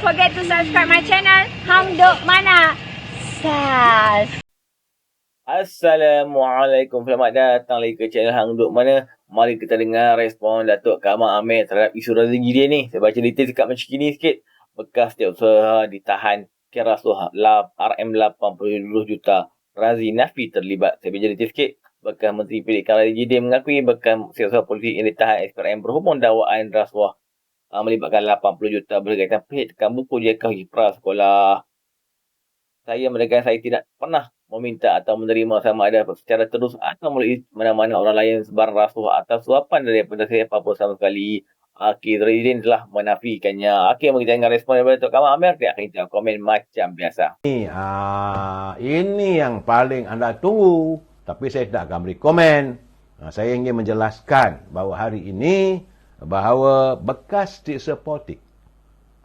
forget to subscribe my channel Hang Duk Mana. Sas. Assalamualaikum, selamat datang lagi ke channel Hang Duk Mana. Mari kita dengar respon Datuk Kamal Amir terhadap isu Razi Jidin ni. Saya baca detail dekat macam ni sikit. Bekas setiausaha ditahan kira rasuah RM80 juta. Razi nafi terlibat. Saya baca detail sikit. Bekas Menteri Pendidikan Razi Jidin mengakui bekas setiausaha politik yang ditahan SPRM berhubung dakwaan rasuah melibatkan 80 juta berkaitan tekan buku JK prasekolah. Saya menegaskan saya tidak pernah meminta atau menerima sama ada secara terus atau melalui mana-mana orang lain sebarang rasuah atau suapan daripada siapa pun sama sekali. Akil Zahidin telah menafikannya. Akil, mari kita dengar respon daripada Datuk Kamal Amir. Dia akan kita komen macam biasa. Ini yang paling anda tunggu. Tapi saya tidak akan beri komen. Saya ingin menjelaskan bahawa hari ini bahawa bekas setiausaha politik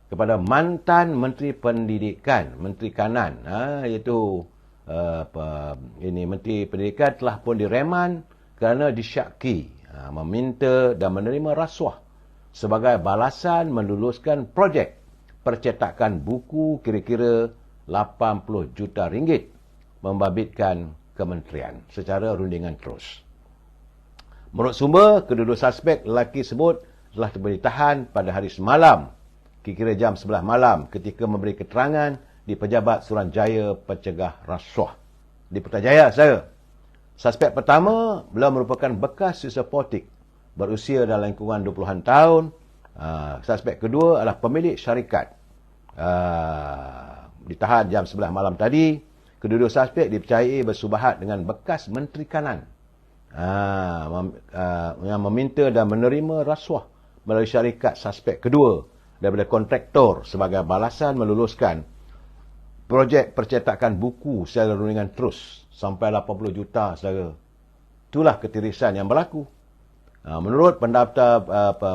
kepada mantan Menteri Pendidikan, Menteri Kanan, iaitu Menteri Pendidikan telah pun direman kerana disyaki meminta dan menerima rasuah sebagai balasan meluluskan projek percetakan buku kira-kira 80 juta ringgit membabitkan kementerian secara rundingan terus. Menurut sumber, kedua-dua suspek lelaki sebut telah ditahan pada hari semalam kira-kira jam 11 malam ketika memberi keterangan di Pejabat Suruhanjaya Pencegah Rasuah di Putrajaya, saya. Suspek pertama beliau merupakan bekas setiausaha politik berusia dalam lingkungan 20-an tahun. Suspek kedua adalah pemilik syarikat. Ditahan jam 11 malam tadi. Kedua-dua suspek dipercayai bersubahat dengan bekas Menteri Kanan yang meminta dan menerima rasuah melalui syarikat suspek kedua daripada kontraktor sebagai balasan meluluskan projek percetakan buku secara rundingan terus sampai 80 juta, saudara. Itulah ketirisan yang berlaku. Menurut pendaftar,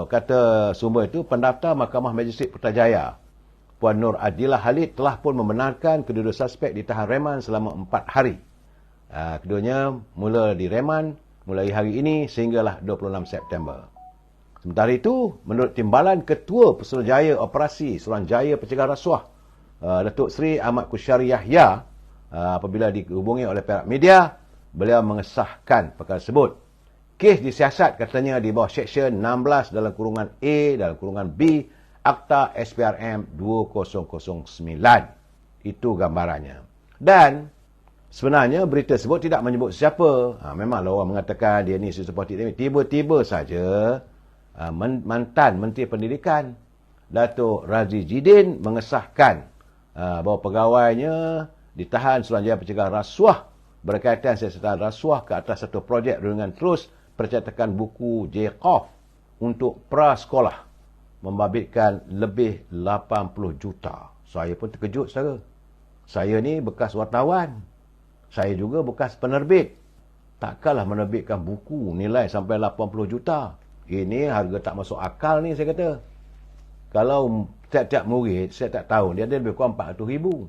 kata sumber itu, pendaftar Mahkamah Majistret Putrajaya, Puan Nur Adillah Halid telah pun membenarkan kedua-dua suspek ditahan reman selama 4 hari. Keduanya mula direman mulai hari ini sehinggalah 26 September. Sementara itu, menurut Timbalan Ketua Pesuruhanjaya Operasi Suruhanjaya Pencegah Rasuah, Datuk Seri Ahmad Kusyari Yahya, apabila dihubungi oleh pihak media, beliau mengesahkan perkara tersebut. Kes disiasat katanya di bawah Seksyen 16 dalam kurungan A dalam kurungan B Akta SPRM 2009. Itu gambarannya. Dan sebenarnya berita tersebut tidak menyebut siapa. Memanglah orang mengatakan dia ni setiausaha politik. Tiba-tiba saja mantan Menteri Pendidikan Datuk Razi Jidin mengesahkan bahawa pegawainya ditahan Suruhanjaya Pencegah Rasuah berkaitan siasatan rasuah ke atas satu projek rundingan terus percetakan buku JKOF untuk prasekolah membabitkan lebih 80 juta. Saya pun terkejut, saudara. Saya ni bekas wartawan. Saya juga bekas penerbit. Takkanlah menerbitkan buku nilai sampai 80 juta. Ini harga tak masuk akal ni, saya kata. Kalau tiap-tiap murid, setiap tahun, dia ada lebih kurang 400 ribu.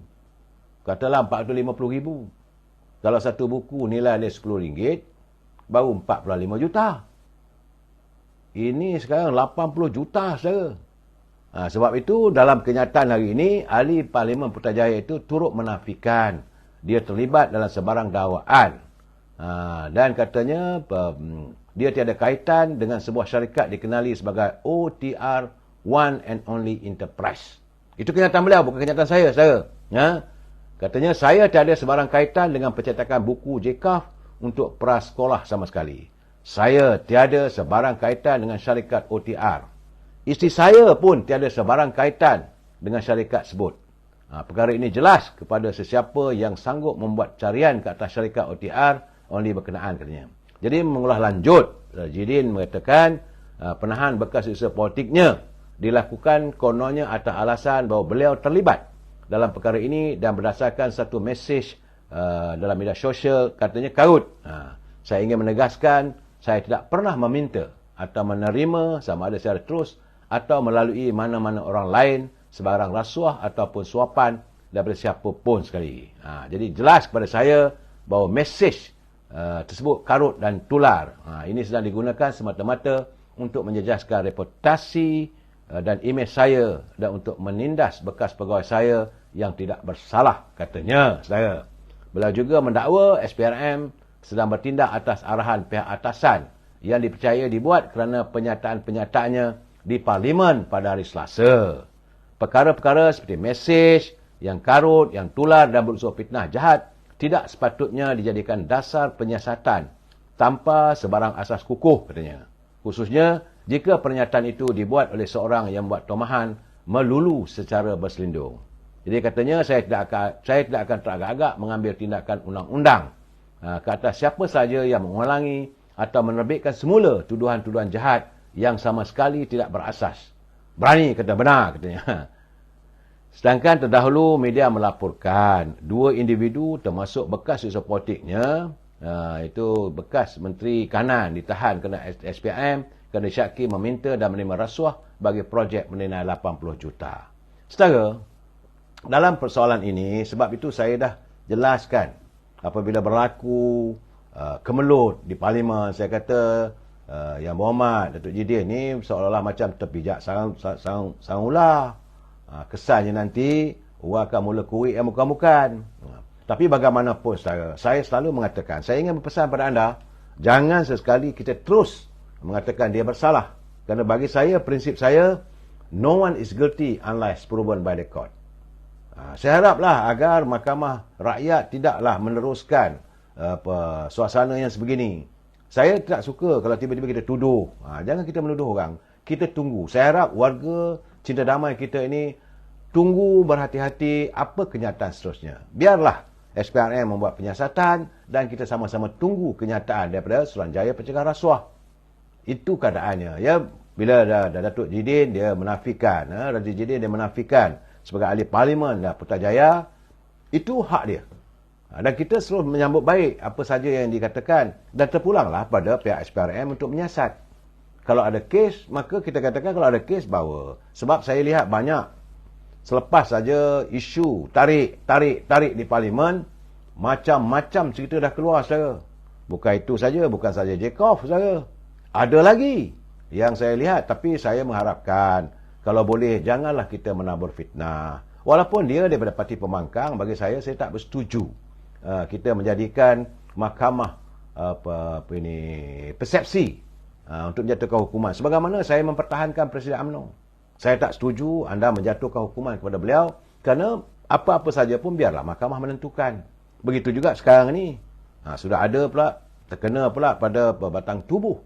Katalah 450 ribu. Kalau satu buku nilai dia RM10, baru 45 juta. Ini sekarang 80 juta, saudara. Sebab itu, dalam kenyataan hari ini, Ahli Parlimen Putrajaya itu turut menafikan dia terlibat dalam sebarang dakwaan. Dan katanya, dia tiada kaitan dengan sebuah syarikat dikenali sebagai OTR One and Only Enterprise. Itu kenyataan beliau, bukan kenyataan saya, saudara. Katanya, saya tiada sebarang kaitan dengan percetakan buku JKAF untuk prasekolah sama sekali. Saya tiada sebarang kaitan dengan syarikat OTR. Isteri saya pun tiada sebarang kaitan dengan syarikat tersebut. Perkara ini jelas kepada sesiapa yang sanggup membuat carian ke atas syarikat OTR only berkenaan, katanya. Jadi mengulas lanjut, Jidin mengatakan penahan bekas setiausaha politiknya dilakukan kononnya atas alasan bahawa beliau terlibat dalam perkara ini dan berdasarkan satu mesej dalam media sosial, katanya karut. Saya ingin menegaskan, saya tidak pernah meminta atau menerima sama ada secara terus atau melalui mana-mana orang lain sebarang rasuah ataupun suapan daripada siapa pun sekali. Jadi jelas kepada saya bahawa mesej tersebut karut dan tular. Ini sedang digunakan semata-mata untuk menjejaskan reputasi dan imej saya dan untuk menindas bekas pegawai saya yang tidak bersalah, katanya saudara. Beliau juga mendakwa SPRM sedang bertindak atas arahan pihak atasan yang dipercaya dibuat kerana penyataan-penyataannya di Parlimen pada hari Selasa. Perkara-perkara seperti mesej yang karut, yang tular dan berunsur fitnah jahat tidak sepatutnya dijadikan dasar penyiasatan tanpa sebarang asas kukuh, katanya. Khususnya jika pernyataan itu dibuat oleh seorang yang membuat tomahan melulu secara berselindung. Jadi katanya saya tidak akan teragak-agak mengambil tindakan undang-undang ke atas siapa sahaja yang mengulangi atau menerbitkan semula tuduhan-tuduhan jahat yang sama sekali tidak berasas. Berani kata benar, katanya. Sedangkan terdahulu media melaporkan 2 individu termasuk bekas usaha politiknya, itu bekas Menteri Kanan ditahan kerana SPM kerana syaki meminta dan menerima rasuah bagi projek bernilai 80 juta. Saudara, dalam persoalan ini, sebab itu saya dah jelaskan apabila berlaku kemelut di Parlimen, saya kata Yang Berhormat Datuk Jidin ni seolah-olah macam terpijak sarang ular. Kesannya nanti orang akan mula kurik yang bukan-bukan. Tapi bagaimanapun saudara, saya selalu mengatakan, saya ingin berpesan pada anda, jangan sesekali kita terus mengatakan dia bersalah. Kerana bagi saya, prinsip saya, no one is guilty unless proven by the court. Saya haraplah agar mahkamah rakyat tidaklah meneruskan suasana yang sebegini. Saya tidak suka kalau tiba-tiba kita tuduh. Jangan kita menuduh orang. Kita tunggu. Saya harap warga cinta damai kita ini tunggu berhati-hati apa kenyataan seterusnya. Biarlah SPRM membuat penyiasatan dan kita sama-sama tunggu kenyataan daripada Suruhanjaya Pencegahan Rasuah. Itu keadaannya. Ya, bila Datuk Jidin dia menafikan, Datuk Jidin dia menafikan sebagai ahli Parlimen dan Putrajaya, itu hak dia. Dan kita selalu menyambut baik apa saja yang dikatakan dan terpulanglah pada pihak SPRM untuk menyiasat. Kalau ada kes, maka kita katakan kalau ada kes bawa. Sebab saya lihat banyak selepas saja isu tarik di Parlimen, macam-macam cerita dah keluar, saudara. Bukan itu saja, bukan saja Jacob, saudara. Ada lagi yang saya lihat, tapi saya mengharapkan kalau boleh janganlah kita menabur fitnah. Walaupun dia daripada parti pembangkang, bagi saya tak bersetuju kita menjadikan mahkamah persepsi untuk menjatuhkan hukuman. Sebagaimana saya mempertahankan Presiden UMNO. Saya tak setuju anda menjatuhkan hukuman kepada beliau kerana apa-apa saja pun biarlah mahkamah menentukan. Begitu juga sekarang ni. Sudah ada pula, terkena pula pada batang tubuh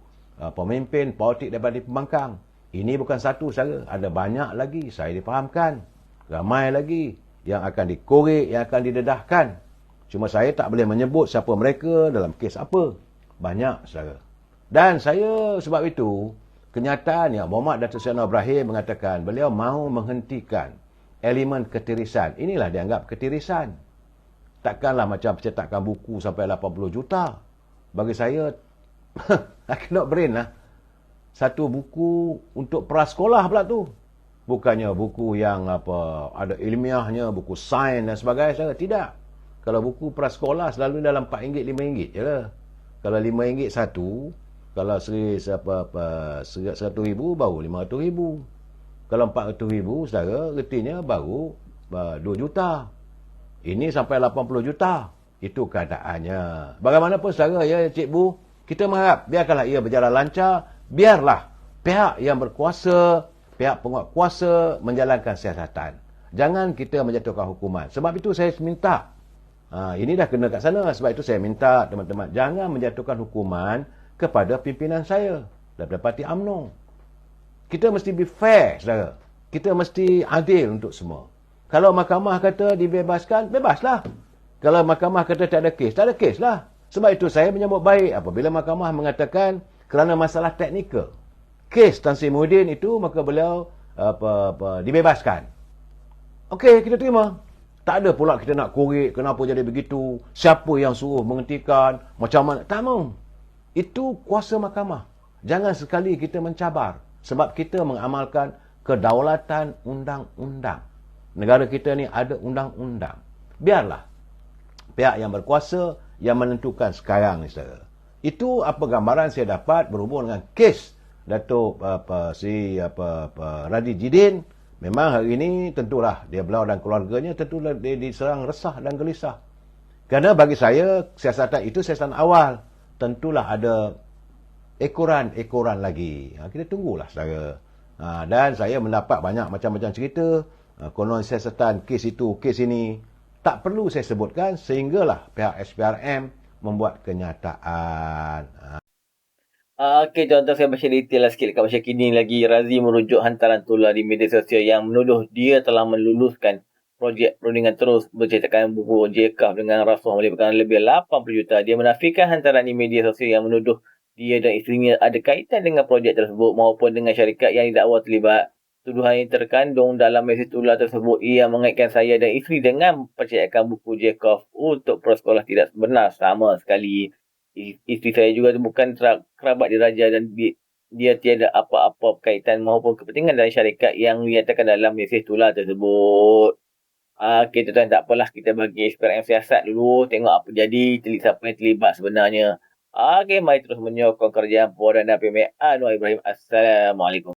pemimpin politik daripada pembangkang. Ini bukan satu saja, ada banyak lagi, saya difahamkan. Ramai lagi yang akan dikorek, yang akan didedahkan. Cuma saya tak boleh menyebut siapa mereka dalam kes apa. Banyak, saudara. Dan saya sebab itu, kenyataan yang Muhammad Datuk Seri Anwar Ibrahim mengatakan beliau mahu menghentikan elemen ketirisan. Inilah dianggap ketirisan. Takkanlah macam percetakan buku sampai 80 juta. Bagi saya, I cannot brain lah. Satu buku untuk prasekolah pula tu. Bukannya buku yang ada ilmiahnya, buku sains dan sebagainya. Tidak. Kalau buku prasekolah selalu dalam RM4, RM5 je lah. Kalau RM5 satu, kalau RM100,000 baru RM500,000. Kalau RM400,000, saudara, retinya baru 2 juta. Ini sampai 80 juta. Itu keadaannya. Bagaimanapun, saudara, ya cikgu, kita mengharap biarkanlah ia berjalan lancar. Biarlah pihak yang berkuasa, pihak penguat kuasa menjalankan siasatan. Jangan kita menjatuhkan hukuman. Sebab itu saya minta, ini dah kena kat sana, sebab itu saya minta teman-teman, jangan menjatuhkan hukuman kepada pimpinan saya daripada parti UMNO. Kita mesti be fair, saudara. Kita mesti adil untuk semua. Kalau mahkamah kata dibebaskan, bebaslah. Kalau mahkamah kata tak ada kes lah. Sebab itu saya menyambut baik apabila mahkamah mengatakan kerana masalah teknikal, kes Tan Sri Muhyiddin itu, maka beliau dibebaskan. Okey, kita terima. Tak ada pula kita nak korek kenapa jadi begitu, siapa yang suruh menghentikan, macam mana. Tak mahu. Itu kuasa mahkamah. Jangan sekali kita mencabar. Sebab kita mengamalkan kedaulatan undang-undang. Negara kita ni ada undang-undang. Biarlah pihak yang berkuasa yang menentukan sekarang ni, saudara. Itu apa gambaran saya dapat berhubung dengan kes Datuk Radhi Jidin, memang hari ini tentulah beliau dan keluarganya tentulah dia diserang resah dan gelisah. Kerana bagi saya, siasatan itu siasatan awal. Tentulah ada ekoran-ekoran lagi. Kita tunggulah saudara. Dan saya mendapat banyak macam-macam cerita. Konon siasatan kes itu, kes ini. Tak perlu saya sebutkan sehinggalah pihak SPRM membuat kenyataan. Okey, tuan-tuan, saya baca detail lah sikit dekat Malaysia Kini lagi. Razi merujuk hantaran tular di media sosial yang menuduh dia telah meluluskan projek perundingan terus bercetakan buku JKAF dengan rasuah melibatkan lebih 80 juta. Dia menafikan hantaran di media sosial yang menuduh dia dan isterinya ada kaitan dengan projek tersebut maupun dengan syarikat yang didakwa terlibat. Tuduhan yang terkandung dalam mesej tular tersebut ia mengaitkan saya dan isteri dengan percetakan buku JKAF untuk prasekolah tidak benar sama sekali. Isteri saya juga bukan kerabat diraja dan dia tiada apa-apa kaitan maupun kepentingan dari syarikat yang dinyatakan dalam mesej tular tersebut. Okey, tuan-tuan, tak apalah. Kita bagi SPRM siasat dulu. Tengok apa jadi, siapa yang terlibat sebenarnya. Okey, mari terus menyokong kerajaan Puan dan PMA Anwar Ibrahim. Assalamualaikum.